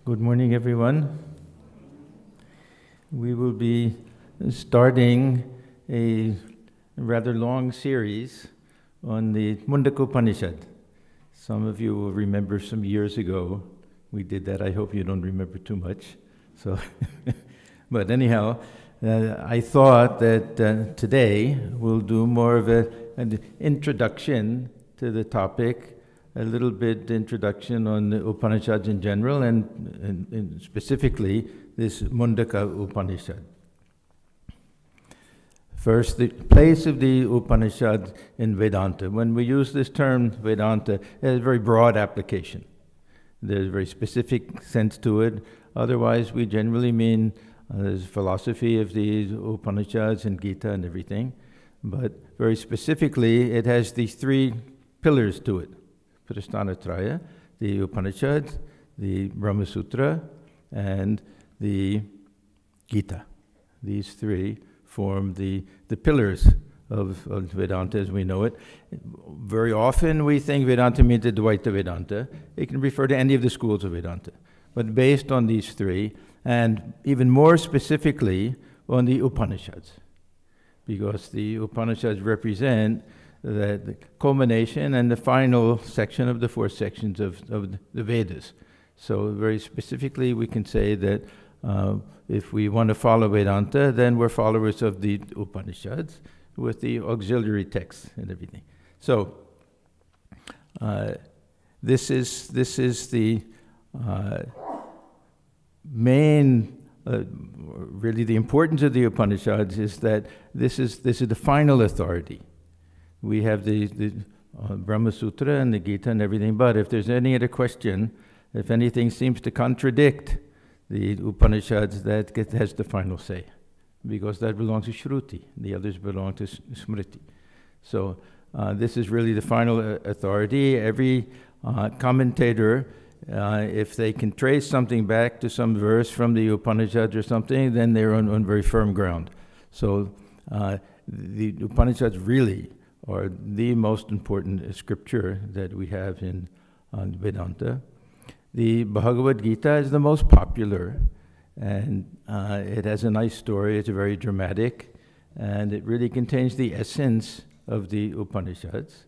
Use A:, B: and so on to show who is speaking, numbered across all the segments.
A: Good morning, everyone. We will be starting a rather long series on the Mundaka Upanishad. Some of you will remember some years ago we did that. I hope you don't remember too much. So, but anyhow, I thought that today we'll do more of an introduction to the topic, a little bit introduction on the Upanishads in general, and specifically this Mundaka Upanishad. First, the place of the Upanishad in Vedanta. When we use this term Vedanta, it has a very broad application. There's a very specific sense to it. Otherwise, we generally mean there's philosophy of the Upanishads and Gita and everything. But very specifically, it has these three pillars to it. Prasthanatraya, the Upanishads, the Brahma Sutra, and the Gita. These three form the pillars of Vedanta as we know it. Very often we think Vedanta means Advaita Vedanta. It can refer to any of the schools of Vedanta. But based on these three, and even more specifically on the Upanishads, because the Upanishads represent the culmination and the final section of the four sections of the Vedas. So very specifically we can say that if we want to follow Vedanta, then we're followers of the Upanishads with the auxiliary texts and everything. So this is the main, really the importance of the Upanishads is that this is the final authority. We have the Brahma Sutra and the Gita and everything, but if there's any other question, if anything seems to contradict the Upanishads, that has the final say, because that belongs to Shruti. The others belong to Smriti. So this is really the final authority. Every commentator, if they can trace something back to some verse from the Upanishads or something, then they're on very firm ground. So the Upanishads really are the most important scripture that we have in Vedanta. The Bhagavad Gita is the most popular, and it has a nice story. It's very dramatic, and it really contains the essence of the Upanishads.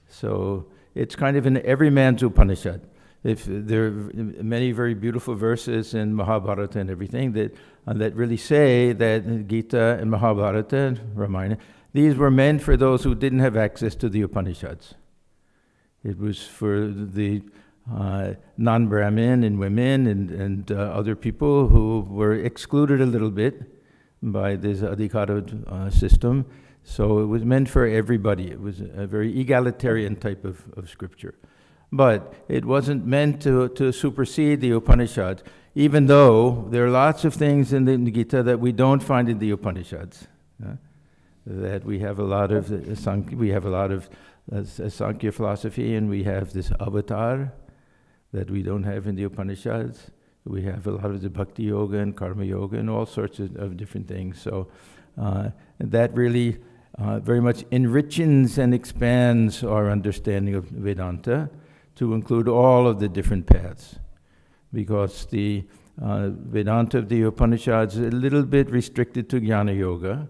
A: So it's kind of an everyman's Upanishad. If there are many very beautiful verses in Mahabharata and everything that really say that Gita and Mahabharata and Ramayana, these were meant for those who didn't have access to the Upanishads. It was for the non-Brahmin and women and other people who were excluded a little bit by this adhikara system. So it was meant for everybody. It was a very egalitarian type of scripture. But it wasn't meant to supersede the Upanishads, even though there are lots of things in the Gita that we don't find in the Upanishads. That we have a lot of Sankhya philosophy, and we have this avatar that we don't have in the Upanishads. We have a lot of the Bhakti Yoga and Karma Yoga and all sorts of different things. So that really very much enriches and expands our understanding of Vedanta to include all of the different paths, because the Vedanta of the Upanishads is a little bit restricted to Jnana Yoga.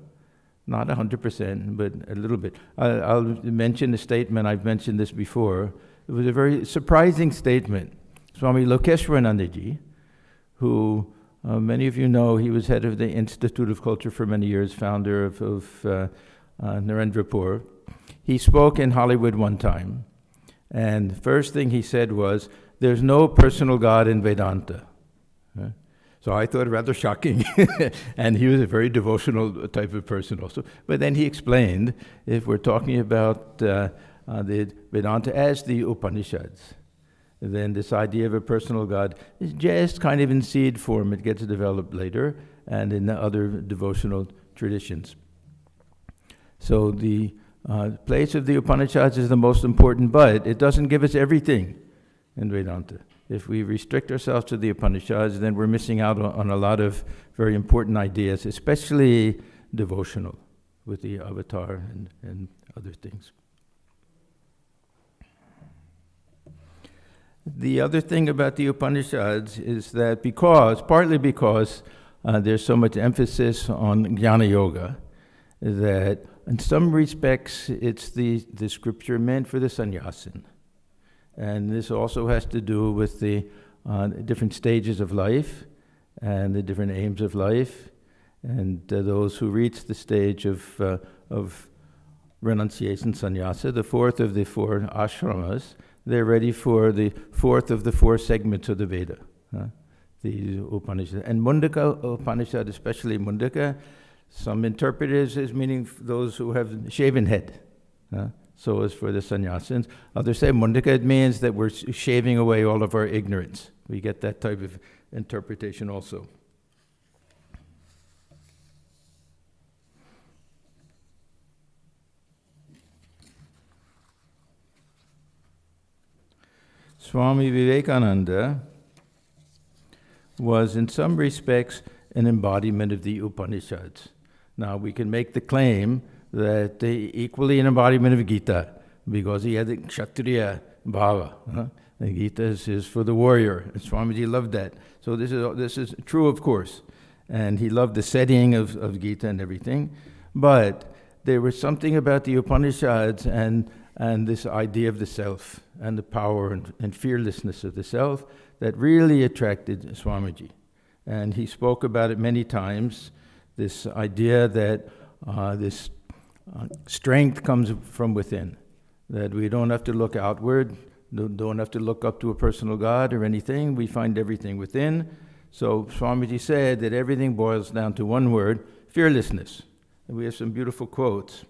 A: Not 100%, but a little bit. I'll mention a statement, I've mentioned this before. It was a very surprising statement. Swami Lokeshwaranandaji, who many of you know, he was head of the Institute of Culture for many years, founder of Narendrapur. He spoke in Hollywood one time, and the first thing he said was, there's no personal God in Vedanta. So I thought it rather shocking. And he was a very devotional type of person also. But then he explained, if we're talking about the Vedanta as the Upanishads, then this idea of a personal God is just kind of in seed form. It gets developed later and in the other devotional traditions. So the place of the Upanishads is the most important, but it doesn't give us everything in Vedanta. If we restrict ourselves to the Upanishads, then we're missing out on a lot of very important ideas, especially devotional, with the avatar and other things. The other thing about the Upanishads is that partly because there's so much emphasis on Jnana Yoga, that in some respects it's the scripture meant for the sannyasin. And this also has to do with the different stages of life and the different aims of life, and those who reach the stage of renunciation, sannyasa, the fourth of the four ashramas, they're ready for the fourth of the four segments of the Veda, the Upanishad. And Mundaka Upanishad, especially Mundaka, some interpret it as meaning those who have shaven head. So as for the sannyasins. Others say Mundaka, it means that we're shaving away all of our ignorance. We get that type of interpretation also. Swami Vivekananda was in some respects an embodiment of the Upanishads. Now we can make the claim that they equally an embodiment of Gita, because he had the Kshatriya Bhava. The Gita is for the warrior, and Swamiji loved that. So this is true, of course, and he loved the setting of Gita and everything. But there was something about the Upanishads and this idea of the self and the power and fearlessness of the self that really attracted Swamiji. And he spoke about it many times, this idea that this strength comes from within, that we don't have to look outward, don't have to look up to a personal God or anything. We find everything within. So Swamiji said that everything boils down to one word, fearlessness. And we have some beautiful quotes.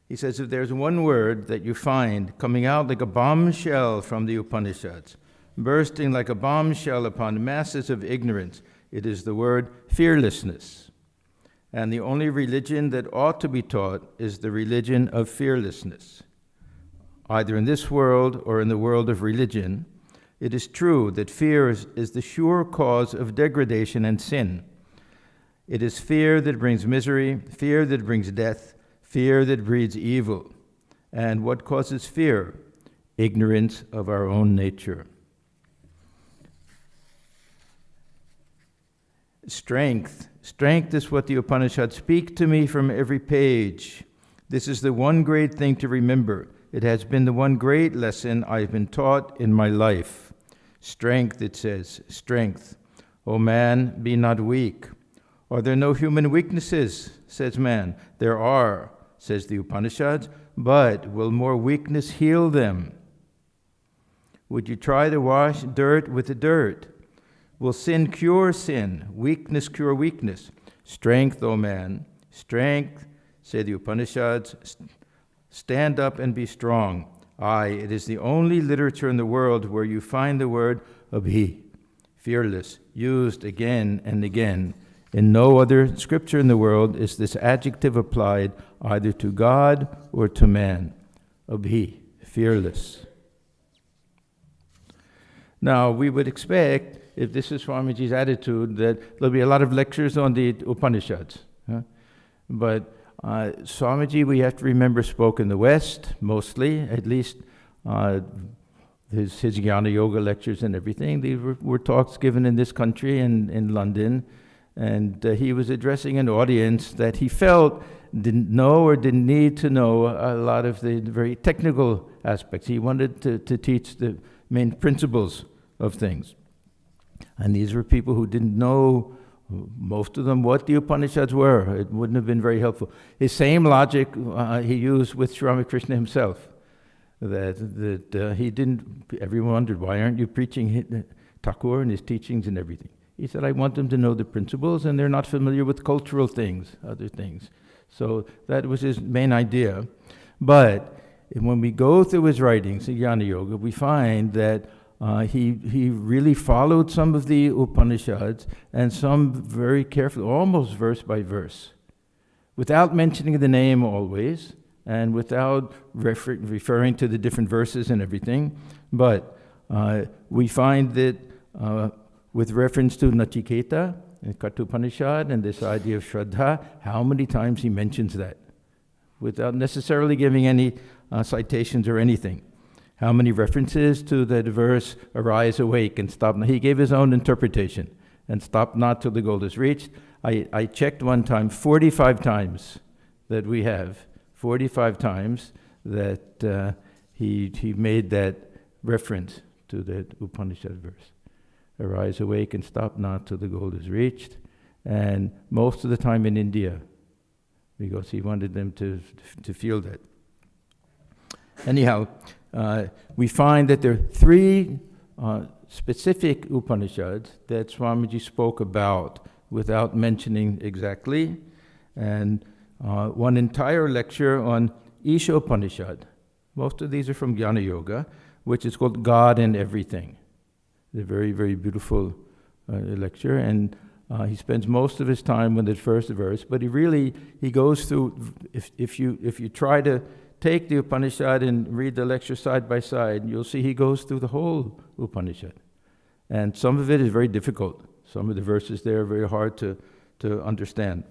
A: He says, if there's one word that you find coming out like a bombshell from the Upanishads, bursting like a bombshell upon masses of ignorance, it is the word fearlessness. And the only religion that ought to be taught is the religion of fearlessness. Either in this world or in the world of religion, it is true that fear is the sure cause of degradation and sin. It is fear that brings misery, fear that brings death, fear that breeds evil. And what causes fear? Ignorance of our own nature. Strength is what the Upanishads speak to me from every page. This is the one great thing to remember. It has been the one great lesson I've been taught in my life. Strength, it says, strength. O man, be not weak. Are there no human weaknesses, says man? There are, says the Upanishads, but will more weakness heal them? Would you try to wash dirt with the dirt? Will sin cure sin? Weakness cure weakness? Strength, O man, strength, say the Upanishads, stand up and be strong. Aye, it is the only literature in the world where you find the word abhi, fearless, used again and again. In no other scripture in the world is this adjective applied either to God or to man. Abhi, fearless. Now, we would expect, if this is Swamiji's attitude, that there'll be a lot of lectures on the Upanishads. But Swamiji, we have to remember, spoke in the West, mostly, at least his Jnana Yoga lectures and everything. These were talks given in this country and in London. And he was addressing an audience that he felt didn't know or didn't need to know a lot of the very technical aspects. He wanted to teach the main principles of things. And these were people who didn't know, most of them, what the Upanishads were. It wouldn't have been very helpful. His same logic he used with Sri Ramakrishna himself. That he didn't, everyone wondered, why aren't you preaching Thakur and his teachings and everything? He said, I want them to know the principles, and they're not familiar with cultural things, other things. So that was his main idea. But when we go through his writings in Jnana Yoga, we find that he really followed some of the Upanishads, and some very carefully, almost verse by verse, without mentioning the name always, and without referring to the different verses and everything. But we find that with reference to Nachiketa and Kathopanishad and this idea of Shraddha, how many times he mentions that, without necessarily giving any citations or anything. How many references to that verse, arise, awake, and stop not? He gave his own interpretation, and stop not till the goal is reached. I checked one time, 45 times that we have, 45 times that he made that reference to that Upanishad verse. Arise, awake, and stop not till the goal is reached. And most of the time in India, because he wanted them to feel that. Anyhow, we find that there are three specific Upanishads that Swamiji spoke about without mentioning exactly, and one entire lecture on Isha Upanishad. Most of these are from Jnana Yoga, which is called God and Everything. It's a very, very beautiful lecture, and he spends most of his time with the first verse, but he goes through, if you try to take the Upanishad and read the lecture side by side, you'll see he goes through the whole Upanishad. And some of it is very difficult. Some of the verses there are very hard to understand.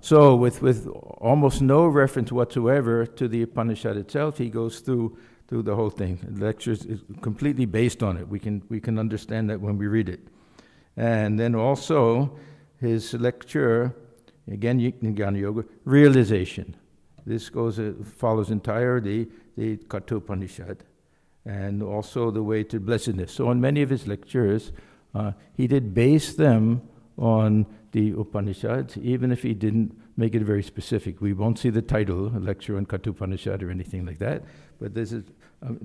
A: So with almost no reference whatsoever to the Upanishad itself, he goes through the whole thing. The lecture is completely based on it. We can understand that when we read it. And then also his lecture, again in Jnana Yoga, realization. This follows entirely the Kathopanishad, and also the way to blessedness. So on many of his lectures, he did base them on the Upanishads, even if he didn't make it very specific. We won't see the title, a lecture on Kathopanishad or anything like that, but this is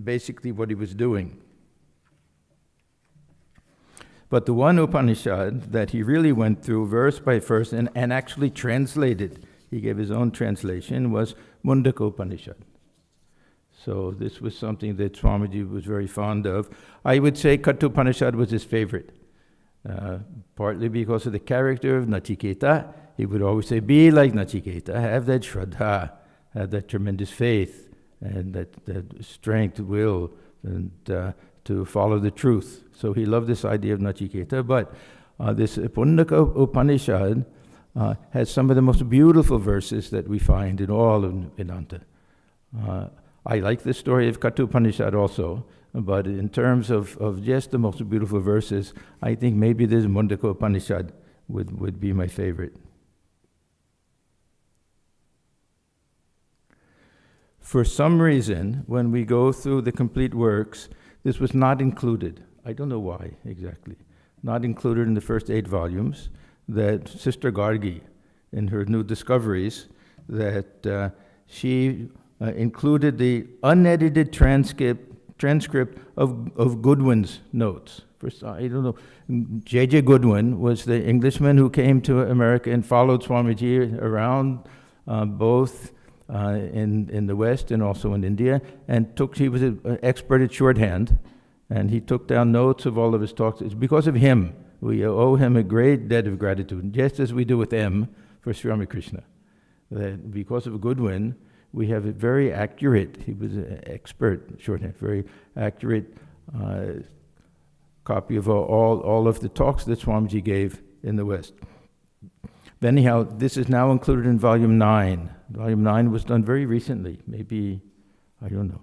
A: basically what he was doing. But the one Upanishad that he really went through verse by verse and actually translated, he gave his own translation, was Mundaka Upanishad. So this was something that Swamiji was very fond of. I would say Kathopanishad was his favorite, partly because of the character of Nachiketa. He would always say, be like Nachiketa, have that Shraddha, have that tremendous faith, and that strength, will, and to follow the truth. So he loved this idea of Nachiketa, but this Mundaka Upanishad has some of the most beautiful verses that we find in all of Vedanta. I like the story of Kathopanishad also, but in terms of just the most beautiful verses, I think maybe this Mundaka Upanishad would be my favorite. For some reason, when we go through the complete works, this was not included. I don't know why exactly. Not included in the first 8 volumes. That Sister Gargi, in her new discoveries, that she included the unedited transcript of Goodwin's Notes. First, I don't know, J.J. Goodwin was the Englishman who came to America and followed Swamiji around both in the West and also in India, and he was an expert at shorthand, and he took down notes of all of his talks. It's because of him. We owe him a great debt of gratitude, just as we do with M for Sri Ramakrishna. That because of Goodwin, we have a very accurate, he was an expert shorthand, very accurate copy of all of the talks that Swamiji gave in the West. But anyhow, this is now included in Volume 9. Volume 9 was done very recently, maybe, I don't know,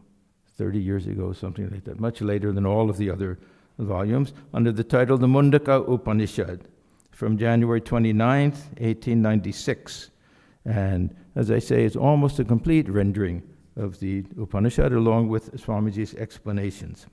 A: 30 years ago, something like that, much later than all of the other volumes, under the title The Mundaka Upanishad, from January 29th, 1896. And as I say, it's almost a complete rendering of the Upanishad, along with Swamiji's explanations.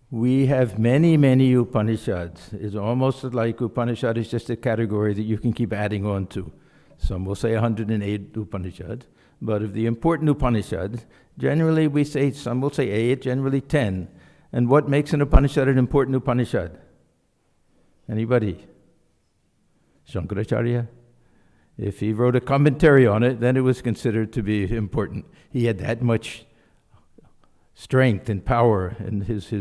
A: We have many, many Upanishads. It's almost like Upanishad is just a category that you can keep adding on to. Some will say 108 Upanishads, but of the important Upanishads, generally we say, some will say 8, generally 10. And what makes an Upanishad an important Upanishad? Anybody? Shankaracharya? If he wrote a commentary on it, then it was considered to be important. He had that much strength and power and his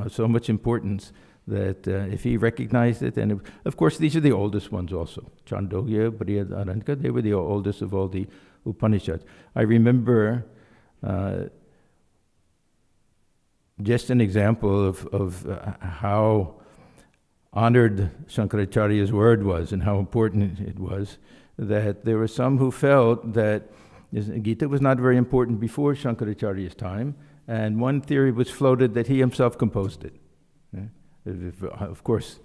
A: so much importance that if he recognized it, and of course these are the oldest ones also. Chandogya, Brihadaranyaka, they were the oldest of all the Upanishads. I remember just an example of how honored Shankaracharya's word was and how important it was. that there were some who felt that Gita was not very important before Shankaracharya's time, and one theory was floated that he himself composed it. Of course,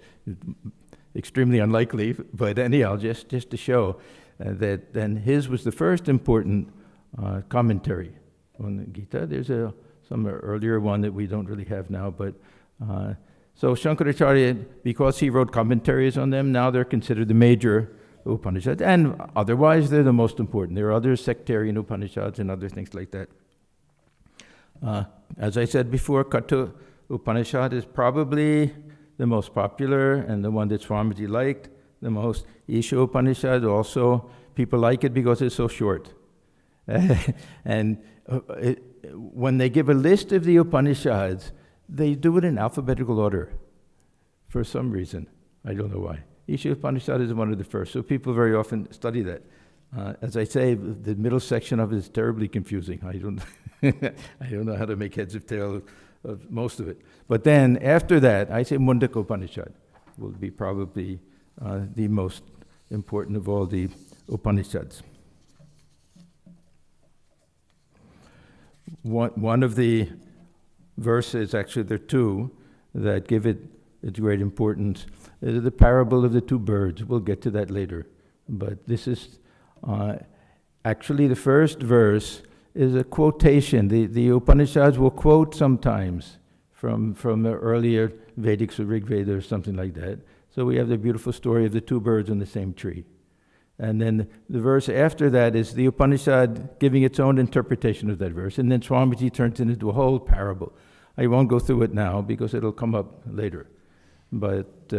A: extremely unlikely, but anyhow, just to show that then his was the first important commentary on the Gita. There's some earlier one that we don't really have now, but so Shankaracharya, because he wrote commentaries on them, now they're considered the major Upanishads, and otherwise they're the most important. There are other sectarian Upanishads and other things like that. As I said before, Katha Upanishad is probably the most popular and the one that Swamiji liked the most. Isha Upanishad also, people like it because it's so short. And when they give a list of the Upanishads, they do it in alphabetical order for some reason. I don't know why. Isha Upanishad is one of the first, so people very often study that. As I say, the middle section of it is terribly confusing. I don't know how to make heads or tails of most of it. But then after that, I say Mundaka Upanishad will be probably the most important of all the Upanishads. One of the verses, actually there are two, that give it its great importance is the parable of the two birds. We'll get to that later. But this is actually the first verse is a quotation. The Upanishads will quote sometimes from the earlier Vedic, so Rig Veda or something like that. So we have the beautiful story of the two birds on the same tree. And then the verse after that is the Upanishad giving its own interpretation of that verse. And then Swamiji turns it into a whole parable. I won't go through it now because it'll come up later. But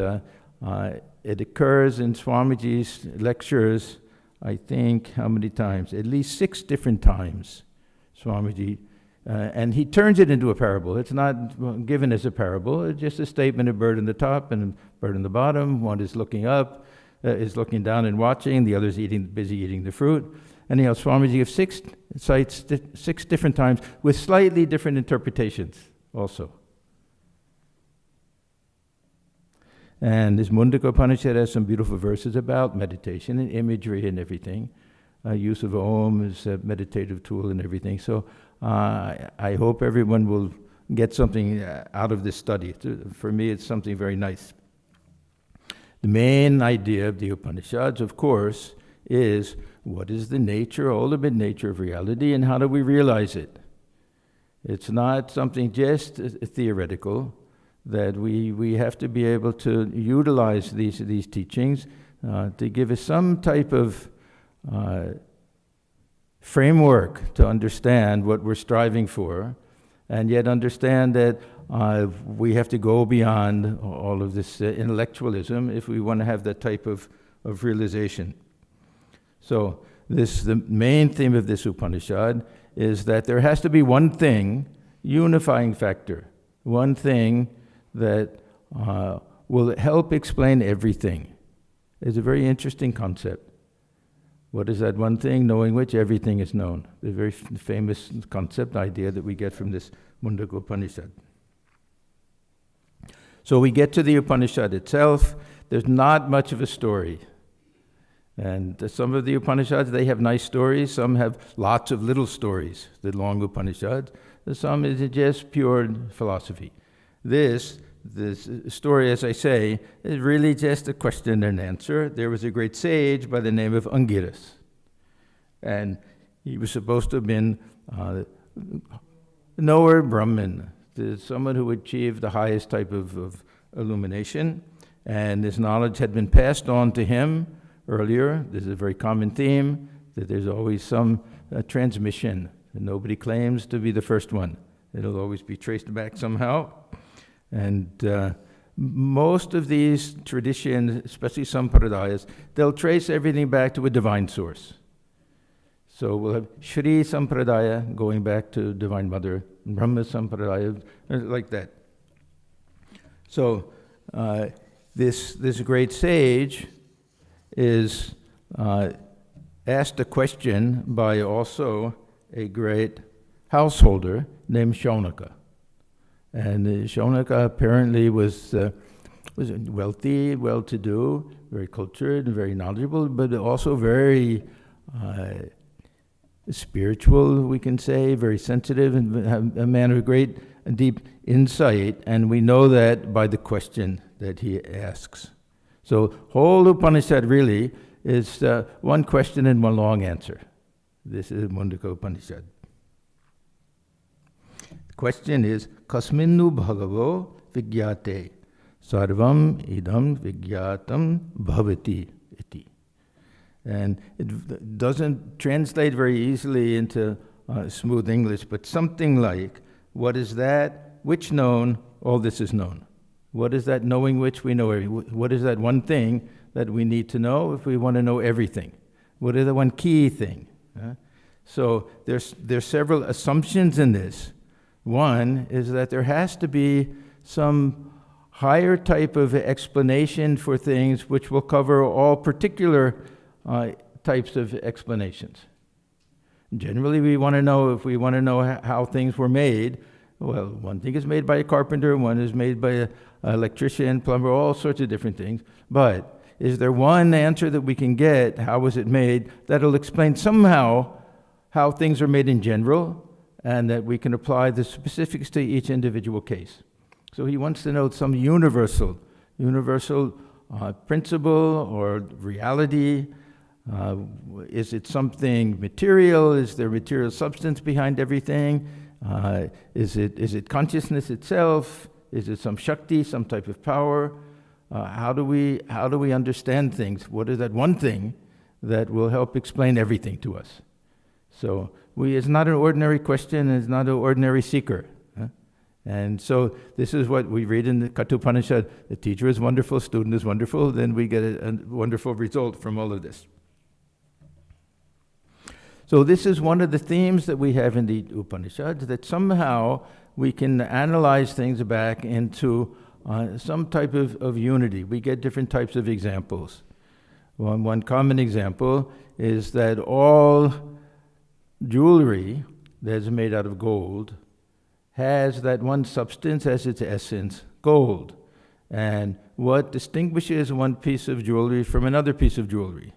A: it occurs in Swamiji's lectures, I think, how many times? At least 6 different times, Swamiji. And he turns it into a parable. It's not given as a parable. It's just a statement of bird on the top and bird on the bottom. One is looking up, is looking down and watching. The other is busy eating the fruit. Anyhow, Swamiji gives 6 sites, 6 different times with slightly different interpretations also. And this Mundaka Upanishad has some beautiful verses about meditation and imagery and everything. Use of Om is a meditative tool and everything. So I hope everyone will get something out of this study. For me, it's something very nice. The main idea of the Upanishads, of course, is what is the nature, ultimate nature of reality, and how do we realize it? It's not something just theoretical, that we have to be able to utilize these teachings to give us some type of framework to understand what we're striving for, and yet understand that we have to go beyond all of this intellectualism if we want to have that type of realization. So the main theme of this Upanishad is that there has to be one thing, unifying factor, one thing that will help explain everything. It's a very interesting concept. What is that one thing, knowing which everything is known? The very famous concept, idea that we get from this Mundaka Upanishad. So we get to the Upanishad itself. There's not much of a story. And some of the Upanishads, they have nice stories. Some have lots of little stories, the long Upanishads. Some is just pure philosophy. This story, as I say, is really just a question and answer. There was a great sage by the name of Angiras. And he was supposed to have been knower Brahman, someone who achieved the highest type of illumination. And this knowledge had been passed on to him earlier. This is a very common theme, that there's always some transmission. And nobody claims to be the first one. It'll always be traced back somehow. And most of these traditions, especially some paradayas, they'll trace everything back to a divine source. So we'll have Shri Sampradaya going back to Divine Mother, Brahma Sampradaya, like that. So this great sage is asked a question by also a great householder named Shaunaka. And Shaunaka apparently was was wealthy, well-to-do, very cultured, and very knowledgeable, but also very spiritual, we can say, very sensitive, and a man of great and deep insight, and we know that by the question that he asks. So whole Upanishad really is one question and one long answer. This is Mundaka Upanishad. The question is, Kasminnu bhagavo vigyate sarvam idam vigyatam bhavati iti. And it doesn't translate very easily into smooth English, but something like, what is that which known, all this is known. What is that knowing which we know what is that one thing that we need to know if we want to know everything? What is the one key thing? So there's several assumptions in this. One is that there has to be some higher type of explanation for things which will cover all particular types of explanations. Generally, we want to know, if we want to know how things were made, well, one thing is made by a carpenter, one is made by an electrician, plumber, all sorts of different things. But is there one answer that we can get, how was it made, that'll explain somehow how things are made in general, and that we can apply the specifics to each individual case? So he wants to know some universal principle or reality. Is it something material? Is there material substance behind everything? Is it consciousness itself? Is it some Shakti, some type of power? How do we understand things? What is that one thing that will help explain everything to us? So it's not an ordinary question, it's not an ordinary seeker. And so this is what we read in the Kathopanishad. The teacher is wonderful, student is wonderful, then we get a wonderful result from all of this. So this is one of the themes that we have in the Upanishads, that somehow we can analyze things back into some type of unity. We get different types of examples. One common example is that all jewelry that's made out of gold has that one substance as its essence, gold. And what distinguishes one piece of jewelry from another piece of jewelry?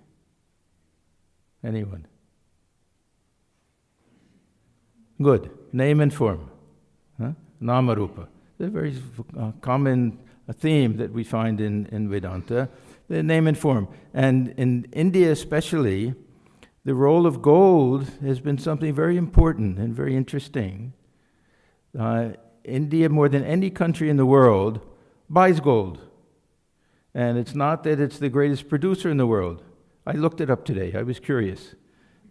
A: Anyone? Good. Name and form. Namarupa. It's a very common theme that we find in Vedanta. The name and form. And in India especially, the role of gold has been something very important and very interesting. India, more than any country in the world, buys gold. And it's not that it's the greatest producer in the world. I looked it up today. I was curious.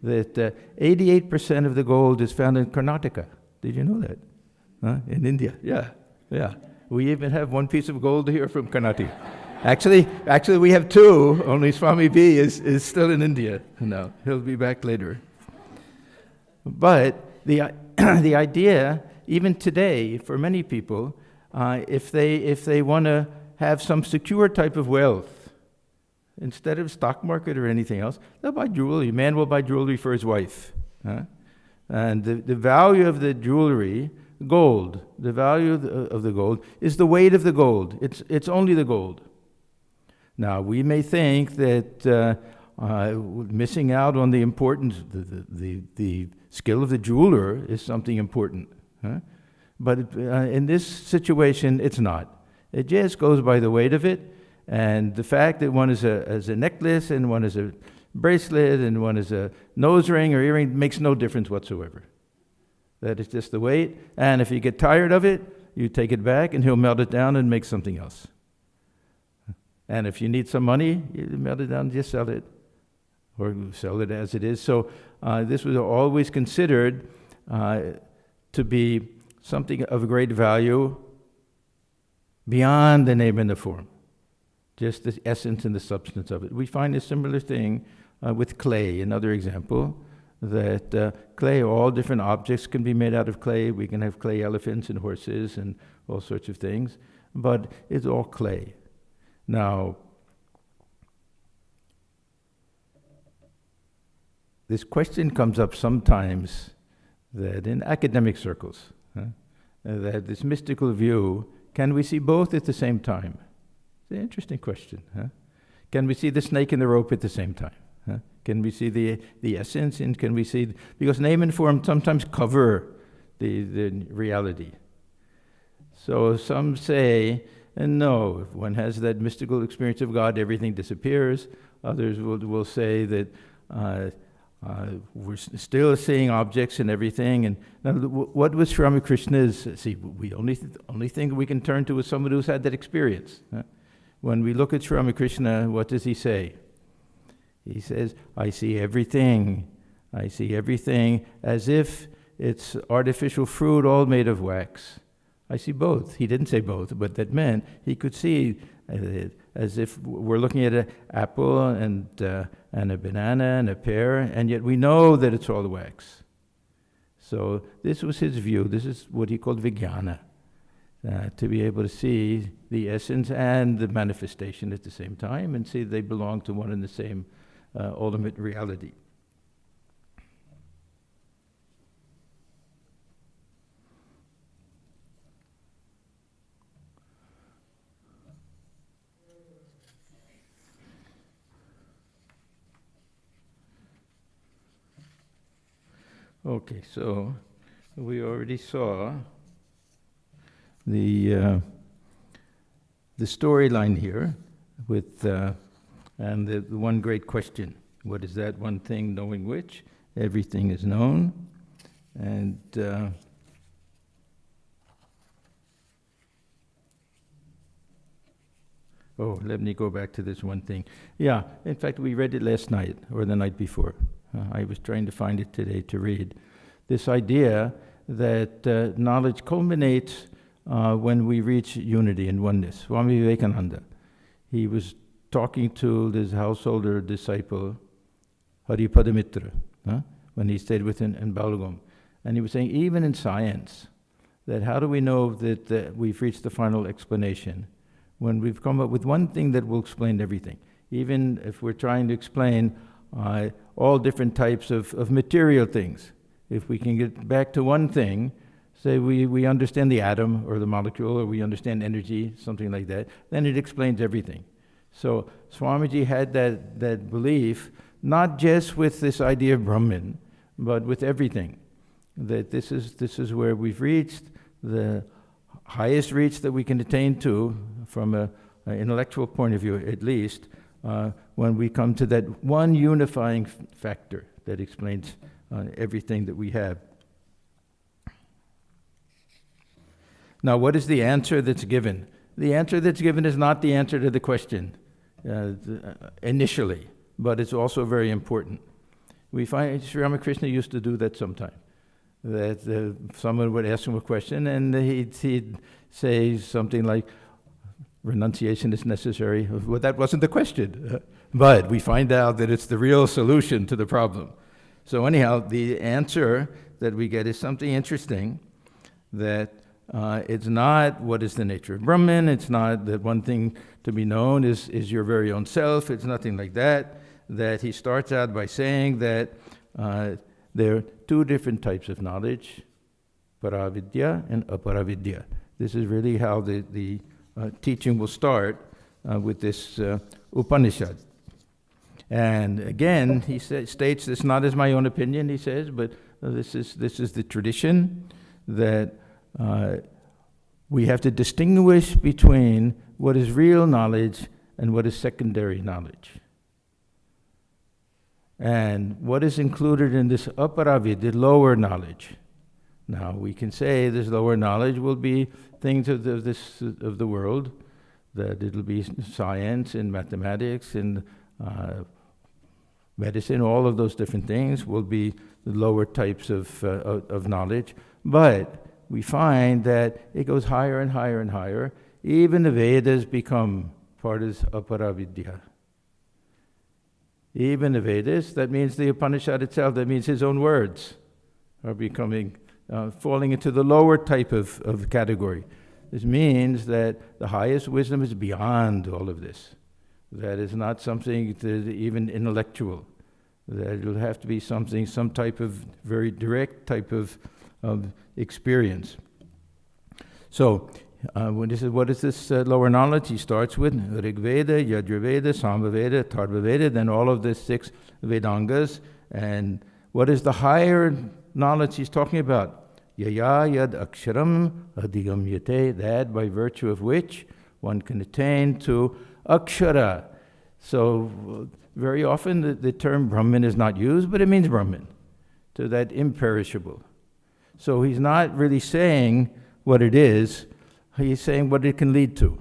A: That 88% of the gold is found in Karnataka. Did you know that? In India. Yeah. We even have one piece of gold here from Karnataka. Actually, we have two. Only Swami B is still in India now. He'll be back later. But the idea, even today, for many people, if they want to have some secure type of wealth, instead of stock market or anything else, they'll buy jewelry. A man will buy jewelry for his wife. And the value of the jewelry, gold, the value of the gold is the weight of the gold. It's only the gold. Now, we may think that missing out on the importance, the skill of the jeweler is something important. But in this situation, it's not. It just goes by the weight of it. And the fact that one is a necklace and one is a bracelet and one is a nose ring or earring makes no difference whatsoever. That is just the weight. And if you get tired of it, you take it back and he'll melt it down and make something else. And if you need some money, you melt it down and just sell it. Or sell it as it is. So this was always considered to be something of great value beyond the name and the form. Just the essence and the substance of it. We find a similar thing with clay, another example, that clay, all different objects can be made out of clay. We can have clay elephants and horses and all sorts of things, but it's all clay. Now, this question comes up sometimes that in academic circles, that this mystical view, can we see both at the same time? It's an interesting question. Huh? Can we see the snake and the rope at the same time? Huh? Can we see the essence, and can we see... Because name and form sometimes cover the reality. So some say, and no, if one has that mystical experience of God, everything disappears. Others will say that we're still seeing objects and everything. And now, what was Sri Ramakrishna's? See, we only thing we can turn to is someone who's had that experience. Huh? When we look at Sri Ramakrishna, what does he say? He says, I see everything. I see everything as if it's artificial fruit all made of wax. I see both. He didn't say both, but that meant he could see it as if we're looking at an apple and a banana and a pear, and yet we know that it's all wax. So this was his view. This is what he called vijnana, to be able to see the essence and the manifestation at the same time and see they belong to one and the same ultimate reality. Okay, so we already saw the storyline here with and the one great question: what is that one thing knowing which everything is known? And let me go back to this one thing. Yeah, in fact, we read it last night or the night before. I was trying to find it today to read. This idea that knowledge culminates when we reach unity and oneness. Swami Vivekananda, he was talking to his householder disciple, Haripadamitra, when he stayed with him in Balgam. And he was saying, even in science, that how do we know that we've reached the final explanation? When we've come up with one thing that will explain everything. Even if we're trying to explain all different types of material things. If we can get back to one thing, say we understand the atom or the molecule, or we understand energy, something like that, then it explains everything. So Swamiji had that belief, not just with this idea of Brahman, but with everything. That this is where we've reached the highest reach that we can attain to, from an intellectual point of view at least, when we come to that one unifying factor that explains everything that we have. Now, what is the answer that's given? The answer that's given is not the answer to the question initially, but it's also very important. We find Sri Ramakrishna used to do that sometime. That someone would ask him a question, and he'd say something like, renunciation is necessary. Well, that wasn't the question. But we find out that it's the real solution to the problem. So anyhow, the answer that we get is something interesting, that it's not what is the nature of Brahman, it's not that one thing to be known is your very own self, it's nothing like that. That he starts out by saying that there are two different types of knowledge, paravidya and aparavidya. This is really how the teaching will start with this Upanishad. And again, he states this not as my own opinion, he says, but this is the tradition that we have to distinguish between what is real knowledge and what is secondary knowledge. And what is included in this aparavid, the lower knowledge. Now, we can say this lower knowledge will be things of the world, that it'll be science and mathematics and medicine, all of those different things will be the lower types of knowledge. But we find that it goes higher and higher and higher. Even the Vedas become part of aparavidya. Even the Vedas, that means the Upanishad itself, that means his own words, are becoming, falling into the lower type of category. This means that the highest wisdom is beyond all of this. That is not something that even intellectual. That it will have to be something, some type of very direct type of experience. So What is this lower knowledge? He starts with Rig Veda, Yajurveda, Samaveda, Atharvaveda, then all of the 6 Vedangas. And what is the higher knowledge he's talking about? Yaya yad aksharam adhigamyate, that by virtue of which one can attain to akshara. So very often the term Brahman is not used, but it means Brahman, to that imperishable. So he's not really saying what it is, he's saying what it can lead to.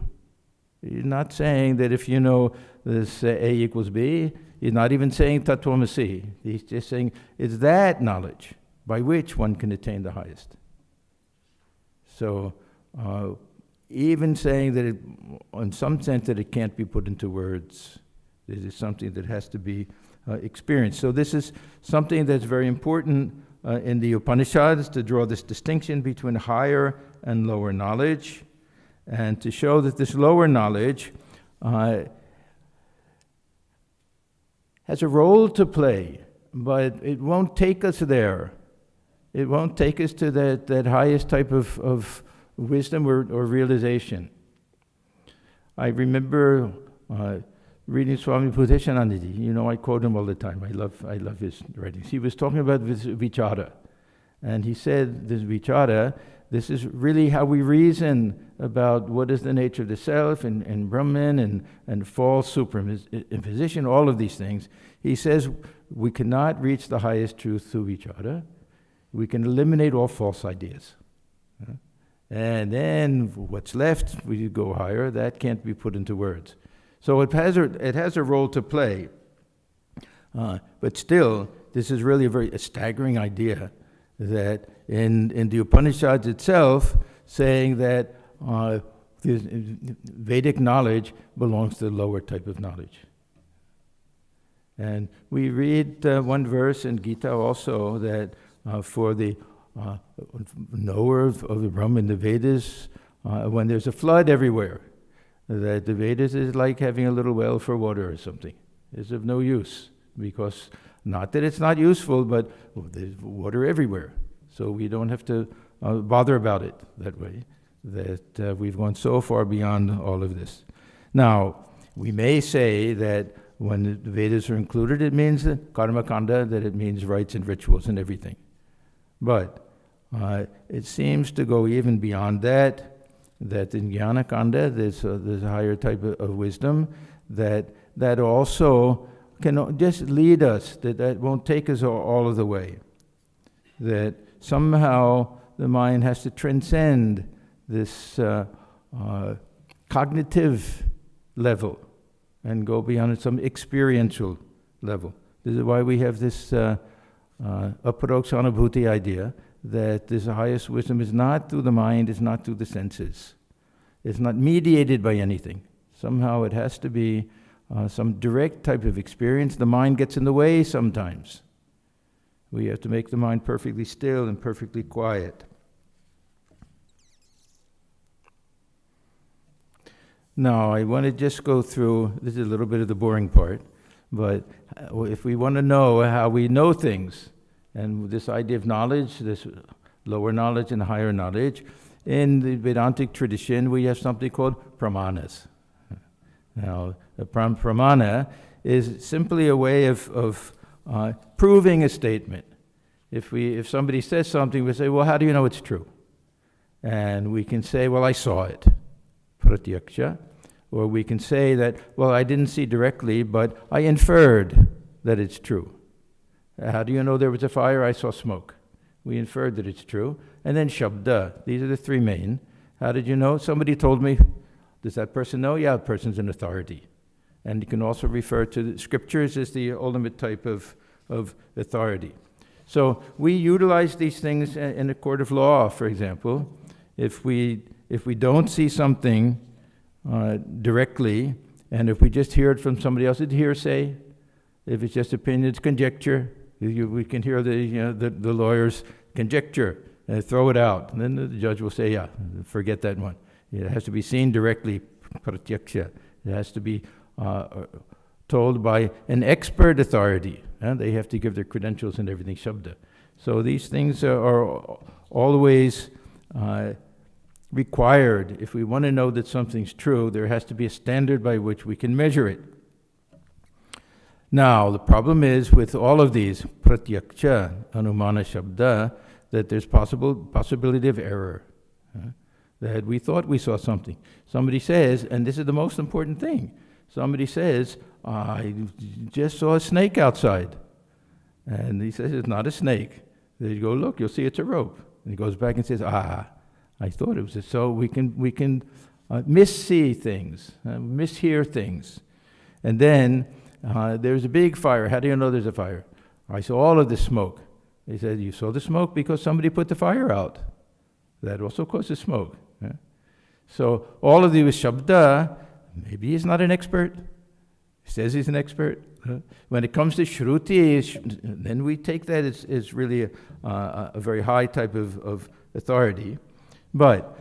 A: He's not saying that if you know this A equals B, he's not even saying Tattvamasi. He's just saying it's that knowledge by which one can attain the highest. So even saying that it, in some sense that it can't be put into words, this is something that has to be experienced. So this is something that's very important in the Upanishads, to draw this distinction between higher and lower knowledge, and to show that this lower knowledge has a role to play, but it won't take us there. It won't take us to that highest type of wisdom or realization. I remember reading Swami Swahananda. You know, I quote him all the time. I love his writings. He was talking about vichara, and he said this vichara, this is really how we reason about what is the nature of the self and Brahman and false superimposition, all of these things. He says we cannot reach the highest truth through vichara. We can eliminate all false ideas. And then what's left, we go higher, that can't be put into words. So it has a role to play. But still, this is really a staggering idea that in the Upanishads itself, saying that Vedic knowledge belongs to the lower type of knowledge. And we read one verse in Gita also that for the knower of the Brahman, the Vedas, when there's a flood everywhere, that the Vedas is like having a little well for water or something. It's of no use, because not that it's not useful, but there's water everywhere. So we don't have to bother about it that way, that we've gone so far beyond all of this. Now, we may say that when the Vedas are included, it means that karma kanda, that it means rites and rituals and everything. But it seems to go even beyond that in jnana kanda, there's a higher type of wisdom that also can just lead us, that won't take us all of the way. That somehow the mind has to transcend this cognitive level and go beyond some experiential level. This is why we have this aparoksanubhuti idea, that this highest wisdom is not through the mind, it's not through the senses. It's not mediated by anything. Somehow it has to be some direct type of experience. The mind gets in the way sometimes. We have to make the mind perfectly still and perfectly quiet. Now, I want to just go through, this is a little bit of the boring part, but if we want to know how we know things, and this idea of knowledge, this lower knowledge and higher knowledge, in the Vedantic tradition, we have something called pramanas. Now, a pramana is simply a way of proving a statement. If somebody says something, we say, well, how do you know it's true? And we can say, well, I saw it, pratyaksha. Or we can say that, well, I didn't see directly, but I inferred that it's true. How do you know there was a fire? I saw smoke. We inferred that it's true. And then shabda. These are the three main. How did you know? Somebody told me. Does that person know? Yeah, the person's an authority. And you can also refer to the scriptures as the ultimate type of authority. So we utilize these things in a court of law, for example. If we don't see something directly, and if we just hear it from somebody else, it's hearsay. If it's just opinion, it's conjecture. We can hear the lawyer's conjecture and throw it out. And then the judge will say, yeah, forget that one. It has to be seen directly, pratyaksha. It has to be told by an expert authority. And they have to give their credentials and everything, shabda. So these things are always required. If we want to know that something's true, there has to be a standard by which we can measure it. Now, the problem is with all of these, pratyaksha, anumana shabda, that there's possibility of error. That we thought we saw something. Somebody says, and this is the most important thing, somebody says, I just saw a snake outside. And he says, it's not a snake. Then you go, look, you'll see it's a rope. And he goes back and says, I thought it was. So we can missee things, mishear things. And then there's a big fire. How do you know there's a fire? I saw all of the smoke. He said, you saw the smoke because somebody put the fire out. That also causes smoke. Yeah? So all of these shabda, maybe he's not an expert. He says he's an expert. When it comes to shruti, then we take that as really a very high type of authority. But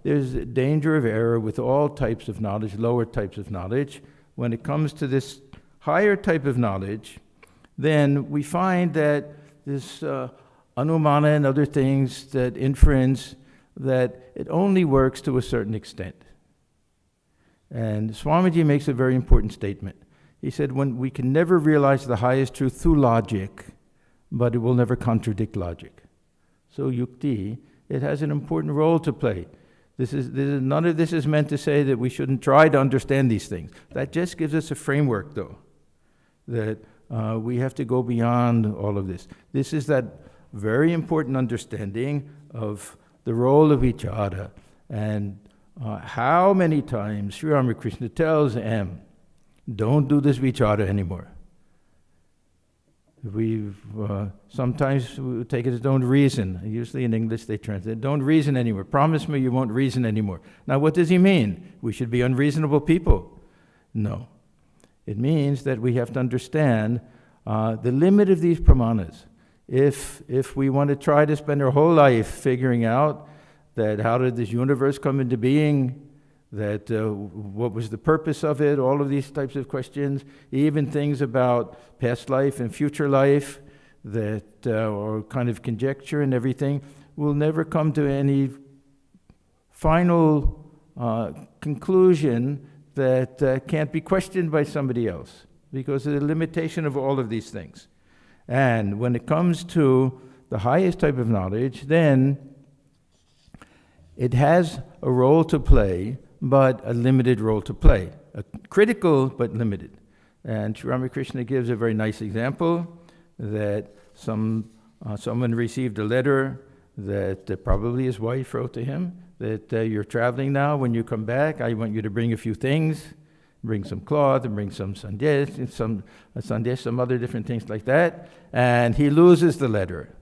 A: there's a danger of error with all types of knowledge, lower types of knowledge. When it comes to this higher type of knowledge, then we find that this anumana and other things, that inference, that it only works to a certain extent. And Swamiji makes a very important statement. He said, when we can never realize the highest truth through logic, but it will never contradict logic. So yukti, it has an important role to play. None of this is meant to say that we shouldn't try to understand these things. That just gives us a framework, though, that we have to go beyond all of this. This is that very important understanding of the role of vichara, and how many times Sri Ramakrishna tells M, don't do this vichara anymore. Sometimes we take it as don't reason. Usually in English they translate, don't reason anymore. Promise me you won't reason anymore. Now what does he mean? We should be unreasonable people? No. It means that we have to understand the limit of these pramanas. If we want to try to spend our whole life figuring out that how did this universe come into being, that what was the purpose of it, all of these types of questions, even things about past life and future life, that or kind of conjecture and everything, will never come to any final conclusion that can't be questioned by somebody else because of the limitation of all of these things. And when it comes to the highest type of knowledge, then it has a role to play, but a limited role to play. A critical, but limited. And Sri Ramakrishna gives a very nice example that someone received a letter that probably his wife wrote to him, that you're traveling now, when you come back, I want you to bring a few things, bring some cloth, and bring some sandesh, some other different things like that. And he loses the letter.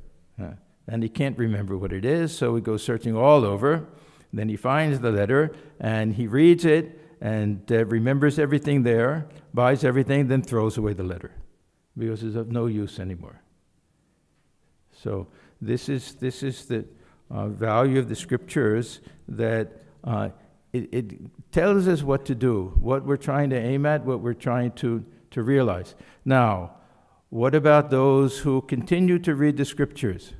A: And he can't remember what it is, so he goes searching all over. Then he finds the letter, and he reads it, and remembers everything there, buys everything, then throws away the letter, because it's of no use anymore. So this is the value of the scriptures, that it tells us what to do, what we're trying to aim at, what we're trying to realize. Now, what about those who continue to read the scriptures?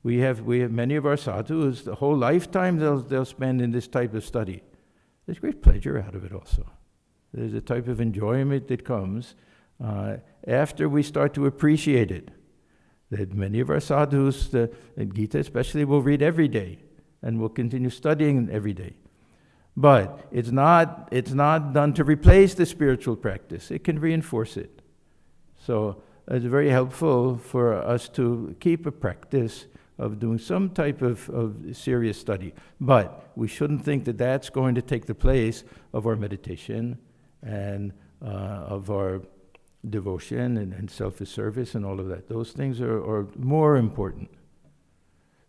A: We have many of our sadhus, the whole lifetime they'll spend in this type of study. There's great pleasure out of it also. There's a type of enjoyment that comes after we start to appreciate it. That many of our sadhus, the Gita especially, will read every day and will continue studying every day. But it's not done to replace the spiritual practice. It can reinforce it. So it's very helpful for us to keep a practice of doing some type of serious study. But we shouldn't think that that's going to take the place of our meditation and of our devotion and self-service and all of that. Those things are more important.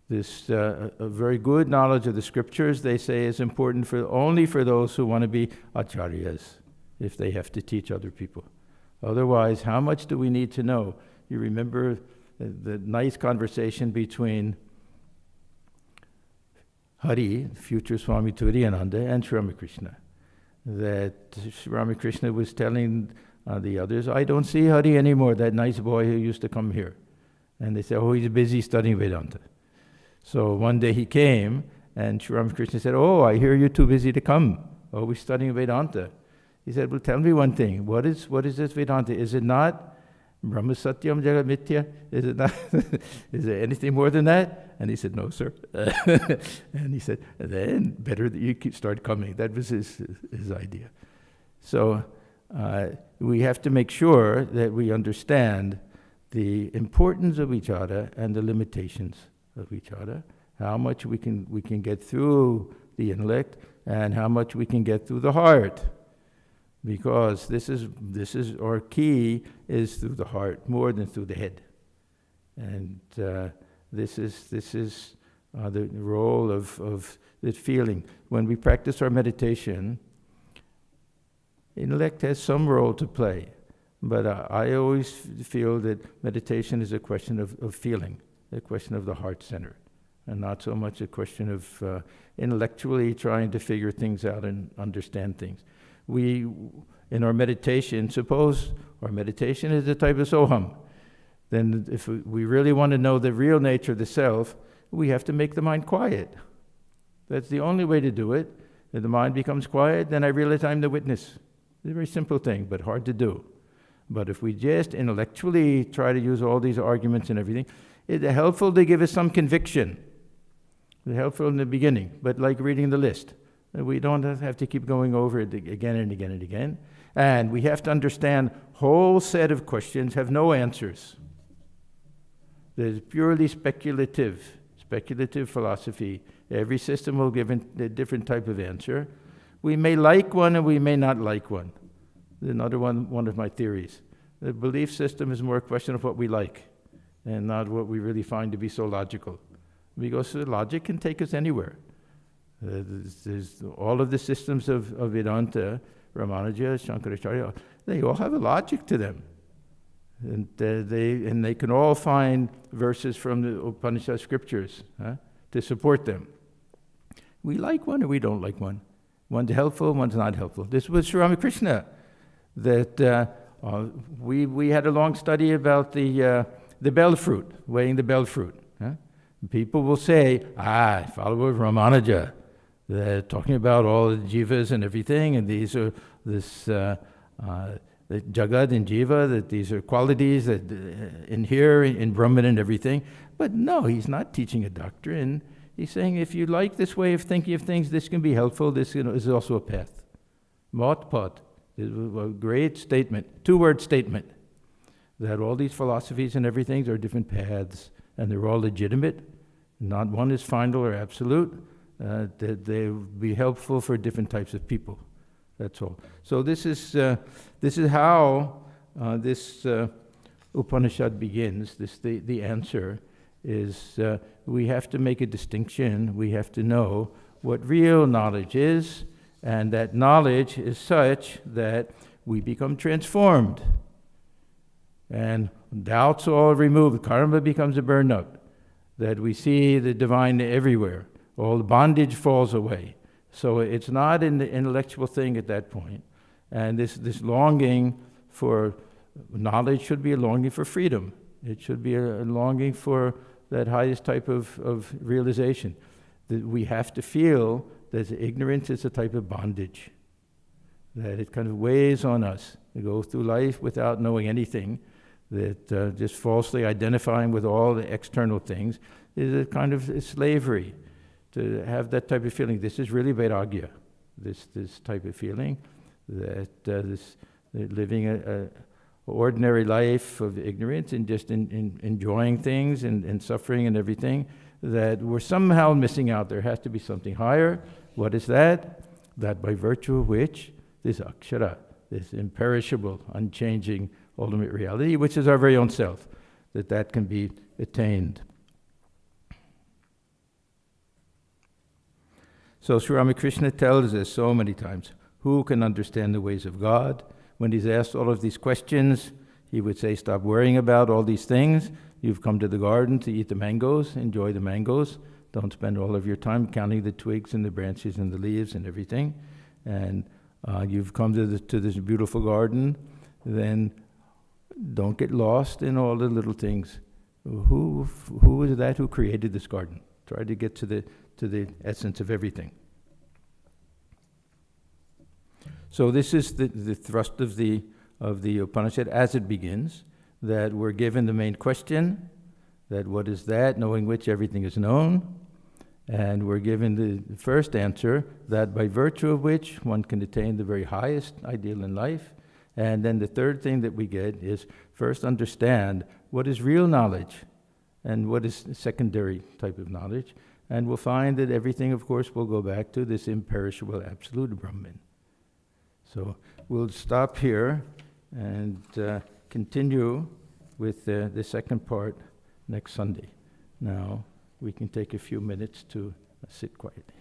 A: This a very good knowledge of the scriptures, they say, is important only for those who want to be acharyas, if they have to teach other people. Otherwise, how much do we need to know? You remember the nice conversation between Hari, future Swami Turiyananda, and Sri Ramakrishna. That Sri Ramakrishna was telling the others, I don't see Hari anymore, that nice boy who used to come here. And they said, oh, he's busy studying Vedanta. So one day he came, And Sri Ramakrishna said, "Oh, I hear you're too busy to come. Oh, we're studying Vedanta." He said, "Well, tell me one thing. What is this Vedanta? Is it not Brahma Satyam Jagat Mithya? Is it not? Is there anything more than that?" And he said, "No, sir." And he said, "Then better that you start coming." That was his idea. So we have to make sure that we understand the importance of each other and the limitations of each other. How much we can get through the intellect and how much we can get through the heart. Because this is our key is through the heart more than through the head, and this is the role of the feeling. When we practice our meditation, intellect has some role to play, but I always feel that meditation is a question of feeling, a question of the heart center, and not so much a question of intellectually trying to figure things out and understand things. In our meditation, suppose our meditation is a type of soham, then if we really want to know the real nature of the self, we have to make the mind quiet. That's the only way to do it. If the mind becomes quiet, then I realize I'm the witness. It's a very simple thing, but hard to do. But if we just intellectually try to use all these arguments and everything, it's helpful to give us some conviction. It's helpful in the beginning, but like reading the list. We don't have to keep going over it again and again and again. And we have to understand whole set of questions have no answers. There's purely speculative philosophy. Every system will give a different type of answer. We may like one and we may not like one. Another one of my theories. The belief system is more a question of what we like and not what we really find to be so logical. Because logic can take us anywhere. There's all of the systems of Vedanta, Ramanuja, Shankaracharya, they all have a logic to them. And they can all find verses from the Upanishad scriptures to support them. We like one or we don't like one. One's helpful, one's not helpful. This was Sri Ramakrishna. That we had a long study about the bell fruit, weighing the bell fruit. People will say, follow of Ramanuja. They're talking about all the jivas and everything, and these are the Jagat and Jiva, that these are qualities that inhere in Brahman and everything. But no, he's not teaching a doctrine. He's saying if you like this way of thinking of things, this can be helpful. This is also a path. Mat Pat is a great statement, two-word statement, that all these philosophies and everything are different paths, and they're all legitimate. Not one is final or absolute. That they will be helpful for different types of people. That's all. So this is how this Upanishad begins. The answer is we have to make a distinction. We have to know what real knowledge is, and that knowledge is such that we become transformed, and doubts are all removed. Karma becomes a burnout. That we see the divine everywhere. All the bondage falls away. So it's not an intellectual thing at that point. And this longing for knowledge should be a longing for freedom. It should be a longing for that highest type of realization. That we have to feel that ignorance is a type of bondage. That it kind of weighs on us. We go through life without knowing anything. That just falsely identifying with all the external things is a kind of slavery. To have that type of feeling, this is really vairagya, this type of feeling, that living a ordinary life of ignorance and just enjoying things and suffering and everything, that we're somehow missing out. There has to be something higher. What is that? That by virtue of which this akshara, this imperishable, unchanging ultimate reality, which is our very own self, that can be attained. So Sri Ramakrishna tells us so many times, who can understand the ways of God? When he's asked all of these questions, he would say, stop worrying about all these things. You've come to the garden to eat the mangoes, enjoy the mangoes. Don't spend all of your time counting the twigs and the branches and the leaves and everything. And you've come to this beautiful garden, then don't get lost in all the little things. Who is that who created this garden? try to get to the essence of everything. So this is the thrust of the Upanishad as it begins, that we're given the main question, that what is that, knowing which everything is known, and we're given the first answer, that by virtue of which one can attain the very highest ideal in life. And then the third thing that we get is first understand what is real knowledge and what is secondary type of knowledge. And we'll find that everything, of course, will go back to this imperishable absolute Brahman. So we'll stop here and continue with the second part next Sunday. Now we can take a few minutes to sit quietly.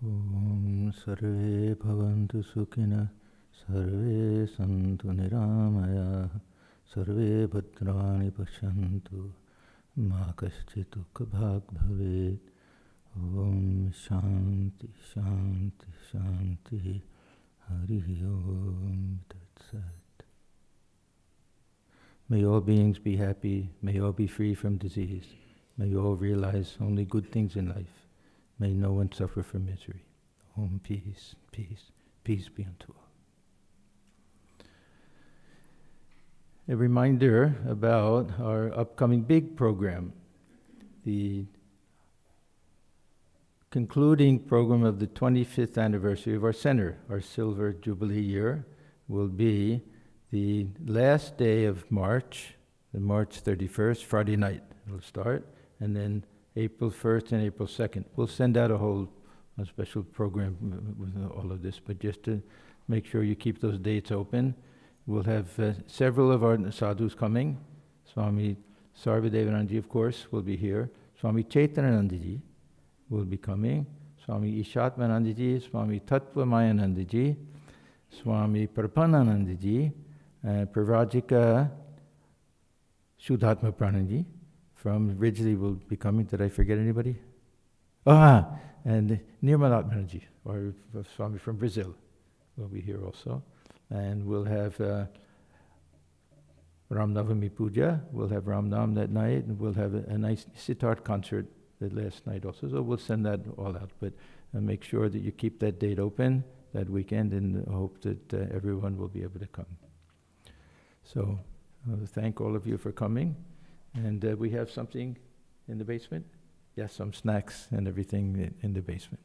A: Om Sarve Bhavantu Sukhina Sarve Santu Niramaya Sarve Bhadrani Pashantu Ma Kaschit Dukha Bhag Bhavet. Om Shanti Shanti Shanti Hari Om Tat Sat. May all beings be happy, may all be free from disease, may all realize only good things in life. May no one suffer from misery. Om, peace, peace, peace be unto all. a reminder about our upcoming big program. The concluding program of the 25th anniversary of our center, our Silver Jubilee year, will be the last day of March, the March 31st, Friday night it'll start, and then April 1st and April 2nd. We'll send out a special program with all of this, but just to make sure you keep those dates open. We'll have several of our sadhus coming. Swami Sarvadevanandaji, of course, will be here. Swami Chaitananandaji will be coming. Swami Ishatmanandaji, Swami Tattvamayanandaji, Swami Parapananandaji, Pravajika Shuddhatma Prananji from Ridgely will be coming. Did I forget anybody? And Nirmalatmanaji, or Swami from Brazil, will be here also. And we'll have Ram Navami Puja, we'll have Ram Nam that night, and we'll have a nice sitar concert that last night also. So we'll send that all out, but make sure that you keep that date open that weekend, and hope that everyone will be able to come. So thank all of you for coming. And we have something in the basement? Yes, some snacks and everything in the basement.